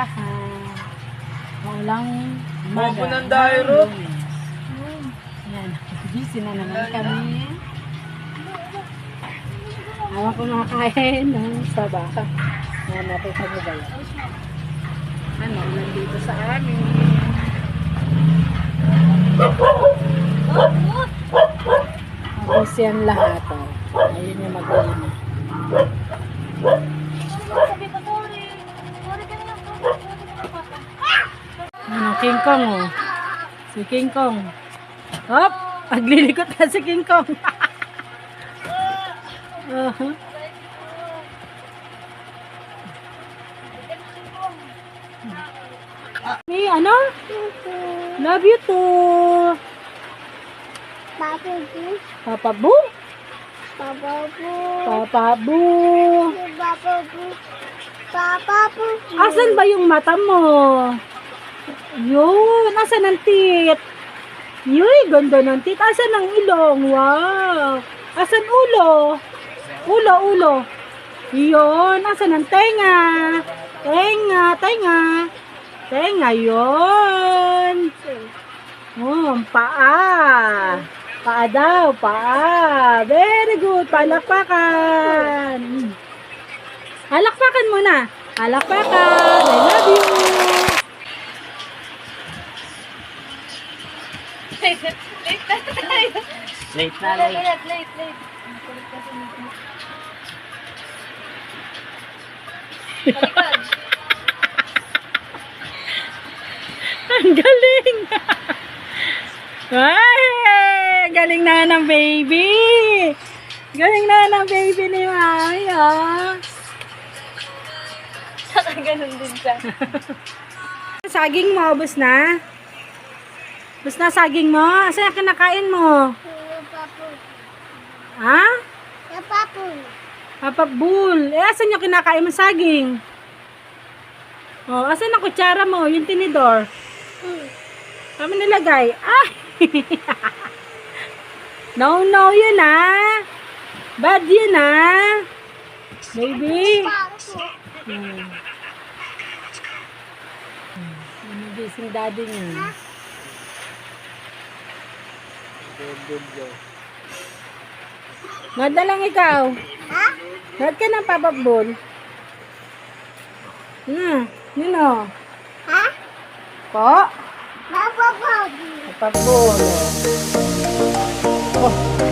Sabakahan. Maulang Bobo ng dairo. Yan. Busy na naman kami. Ako kumakain ng sabaka. Yan, nakita mo ba yan? Ano, nandito sa amin. Tapos yan lahat. Oh. Ayun yung mag-uwi. Ano, King Kong oh. Si King Kong. Hop! Paglilikot na si King Kong. Hey, ano? Love you too. Papa Bu. Papa Bu? Papa Bu. Papa Bu. Papa Bu. Papa Bu. Asan ba yung mata mo? Yun, asan ang tit? Yuy, ganda ng tit. Asan ang ilong? Wow. Asan ulo? Ulo. Yun, asan ang tenga? Tenga, yun. Oh, paa. Paa daw, paa. Very good. Palakpakan. Palakpakan muna. Palakpakan. I love you. Late na, late. Late. Ang galing. Ay, galing na ng baby. Galing na ng baby ni Mami, oh. Saka ganun din siya. Saging mo, ubos na? Ubos na saging mo? Asan yung kinakain mo? Papa. Ha? Papa. Papa Bull. Asan yung kinakain mo saging? Oh, asan ang kutsara mo? Yung tinidor. Kami nilagay. Ah! No, yun ah. Bad yun ah. Baby. Gising daddy niya. Nood na lang ikaw. Ha? Nood ka ng Papa Bull. Nino? Ha? Po? Papa Bu. Papa Bull. Oh.